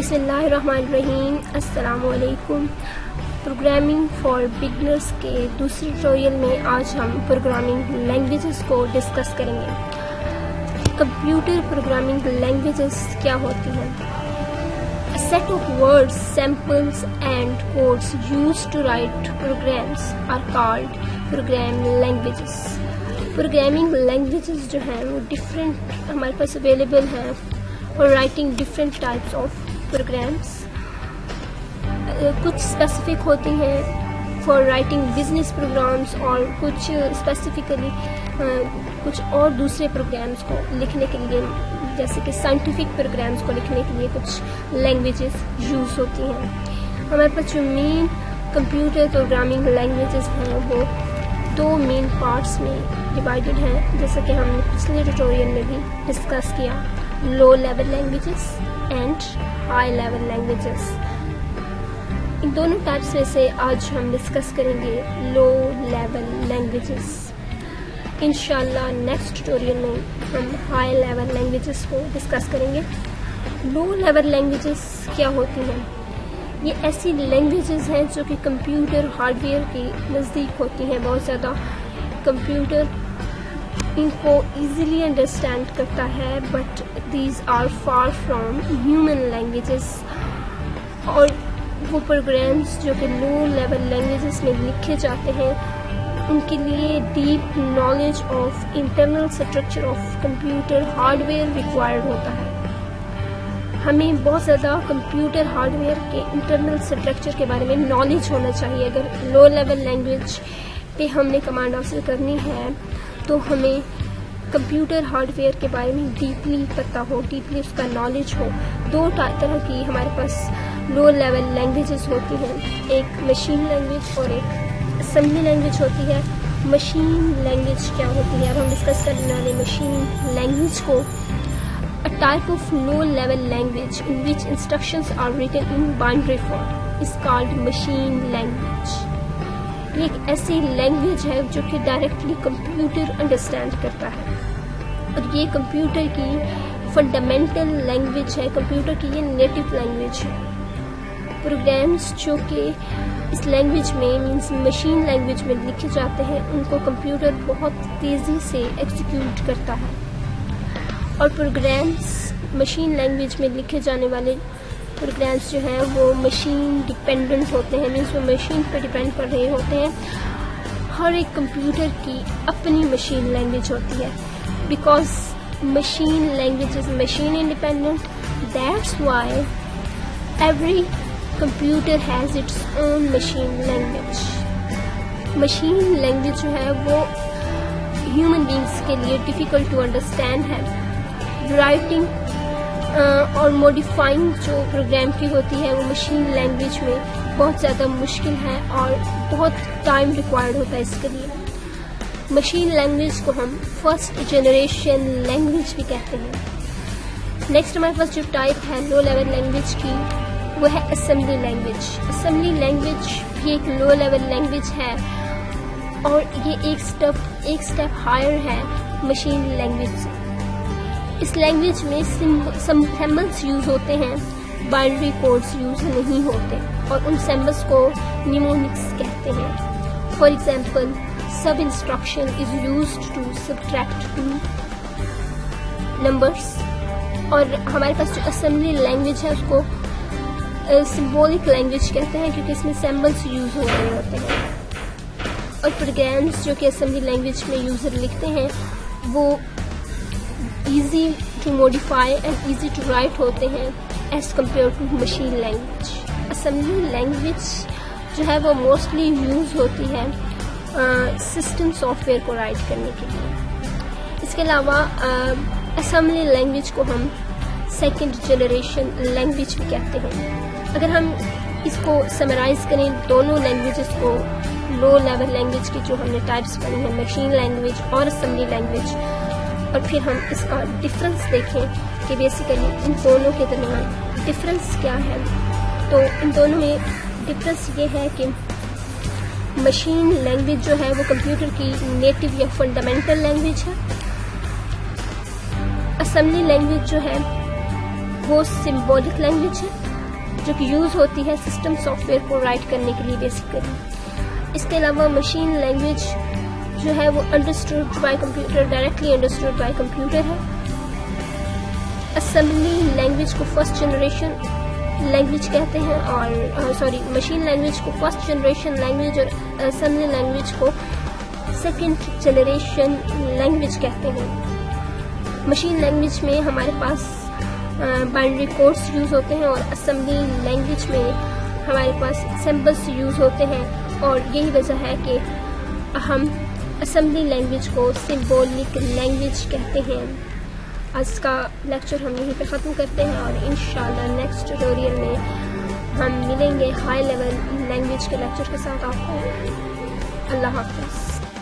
بسم اللہ الرحمن الرحیم. السلام علیکم. پروگرامنگ فار بگنرز کے دوسرے ٹیوٹوریل میں آج ہم پروگرامنگ لینگویجز کو ڈسکس کریں گے. کمپیوٹر پروگرامنگ لینگویجز کیا ہوتی ہیں؟ A set of words, samples and codes used to write programs are called program languages. Programming languages جو ہیں وہ different ہمارے پاس available ہیں for writing different types of programs. کچھ specific ہوتی ہیں for writing business programs اور کچھ specifically کچھ اور دوسرے پروگرامز کو لکھنے کے لیے جیسے کہ سائنٹیفک پروگرامز کو لکھنے کے لیے کچھ لینگویجز یوز ہوتی ہیں. ہمارے پاس جو مین کمپیوٹر پروگرامنگ لینگویجز ہیں وہ دو مین پارٹس میں ڈیوائیڈڈ ہیں جیسا کہ ہم نے پچھلے ٹیوٹوریل میں بھی ڈسکس کیا. Low level languages and high level languages. ان دونوں ٹائپس میں سے آج ہم ڈسکس کریں گے لو لیول لینگویجز. انشاءاللہ نیکسٹ ٹیوٹوریل میں ہم ہائی لیول لینگویجز کو ڈسکس کریں گے. لو لیول لینگویجز کیا ہوتی ہیں؟ یہ ایسی لینگویجز ہیں جو کہ کمپیوٹر ہارڈ ویئر کے نزدیک ہوتی ہیں. بہت زیادہ کمپیوٹر ان کو ایزیلی انڈرسٹینڈ کرتا ہے but these are far from human languages. اور وہ پروگرامز جو کہ لو لیول لینگویجز میں لکھے جاتے ہیں ان کے لیے deep knowledge of internal structure of computer hard where required ہوتا ہے. ہمیں بہت زیادہ کمپیوٹر ہارڈ ویئر کے انٹرنل اسٹرکچر کے بارے میں نالج ہونا چاہیے. اگر لو لیول لینگویج پہ ہم نے کمانڈ حاصل کرنی ہے تو ہمیں کمپیوٹر ہارڈ ویئر کے بارے میں ڈیپلی پتہ ہو, ڈیپلی اس کا نالج ہو. دو طرح کی ہمارے پاس لو لیول لینگویجز ہوتی ہیں, ایک مشین لینگویج اور ایک اسمبلی لینگویج ہوتی ہے. مشین لینگویج کیا ہوتی ہے؟ اب ہم ڈسکس کرنے والے مشین لینگویج کو a type of low level language in which instructions are written in binary form is called machine language. یہ ایک ایسی لینگویج ہے جو کہ ڈائریکٹلی کمپیوٹر انڈرسٹینڈ کرتا ہے اور یہ کمپیوٹر کی فنڈامنٹل لینگویج ہے, کمپیوٹر کی یہ نیٹو لینگویج ہے. پروگرامز جو کہ اس لینگویج میں مینس مشین لینگویج میں لکھے جاتے ہیں ان کو کمپیوٹر بہت تیزی سے ایکزیکیوٹ کرتا ہے. اور پروگرامز مشین لینگویج میں لکھے جانے والے پروگرامز جو ہیں وہ مشین ڈیپینڈنٹ ہوتے ہیں, مینس وہ مشین پہ ڈیپینڈ کر رہے ہوتے ہیں. ہر ایک کمپیوٹر کی اپنی مشین لینگویج ہوتی ہے because machine language is machine independent. That's why every computer has its own machine language. Machine language جو ہے وہ ہیومن بینگس کے لیے ڈیفیکلٹ ٹو انڈرسٹینڈ ہے. رائٹنگ اور موڈیفائنگ جو پروگرام کی ہوتی ہے وہ مشین لینگویج میں بہت زیادہ مشکل ہے اور بہت ٹائم ریکوائرڈ ہوتا ہے اس کے لیے. مشین لینگویج کو ہم فرسٹ جنریشن لینگویج بھی کہتے ہیں. نیکسٹ ہمارے پاس جو ٹائپ ہے لو لیول لینگویج کی وہ ہے اسمبلی لینگویج. اسمبلی لینگویج بھی ایک لو لیول لینگویج ہے اور یہ ایک اسٹیپ ہائر ہے مشین لینگویج سے. اس لینگویج میں سمبلز یوز ہوتے ہیں, بائنری کوڈز یوز نہیں ہوتے اور ان سمبلز کو نیمونکس کہتے ہیں. For example sub instruction is used to subtract two numbers. اور ہمارے پاس جو اسمبلی لینگویج ہے اس کو سمبولک لینگویج کہتے ہیں کیونکہ اس میں سمبلز یوز ہو رہے ہوتے ہیں. اور پروگرامز جو کہ اسمبلی لینگویج میں یوزر لکھتے ہیں وہ easy to modify and easy to write ہوتے ہیں as compare to machine language. Assembly language جو ہے وہ موسٹلی یوز ہوتی ہے سسٹم سافٹ ویئر کو رائٹ کرنے کے لیے. اس کے علاوہ اسمبلی لینگویج کو ہم سیکنڈ جنریشن لینگویج بھی کہتے ہیں. اگر ہم اس کو سمرائز کریں دونوں لینگویجز کو, لو لیول لینگویج کی جو ہم نے ٹائپس پڑھی ہیں مشین لینگویج اور اسمبلی لینگویج, اور پھر ہم اس کا ڈفرینس دیکھیں کہ بیسیکلی ان دونوں کے درمیان ڈفرینس کیا ہے, تو ان دونوں میں ڈفرینس یہ ہے کہ مشین لینگویج جو ہے وہ کمپیوٹر کی نیٹو یا فنڈامنٹل لینگویج ہے. اسمبلی لینگویج جو ہے وہ سمبولک لینگویج ہے جو کہ یوز ہوتی ہے سسٹم سافٹ ویئر کو رائٹ کرنے کے لیے بیسیکلی. اس کے علاوہ مشین لینگویج جو ہے وہ understood by computer, directly understood by computer ہے. اسمبلی لینگویج کو فرسٹ جنریشن لینگویج کہتے ہیں، اور مشین لینگویج کو فرسٹ جنریشن لینگویج اور اسمبلی لینگویج کو سیکنڈ جنریشن لینگویج کہتے ہیں. مشین لینگویج میں ہمارے پاس بائنری کوڈس یوز ہوتے ہیں، اور اسمبلی لینگویج میں ہمارے پاس سمبلس یوز ہوتے ہیں، اور یہی وجہ ہے کہ ہم اسمبلی لینگویج کو سمبولک لینگویج کہتے ہیں. آج کا لیکچر ہم یہیں پہ ختم کرتے ہیں، اور انشاءاللہ نیکسٹ ٹیوٹوریل میں ہم ملیں گے ہائی لیول لینگویج کے لیکچر کے ساتھ آپ کو. اللہ حافظ.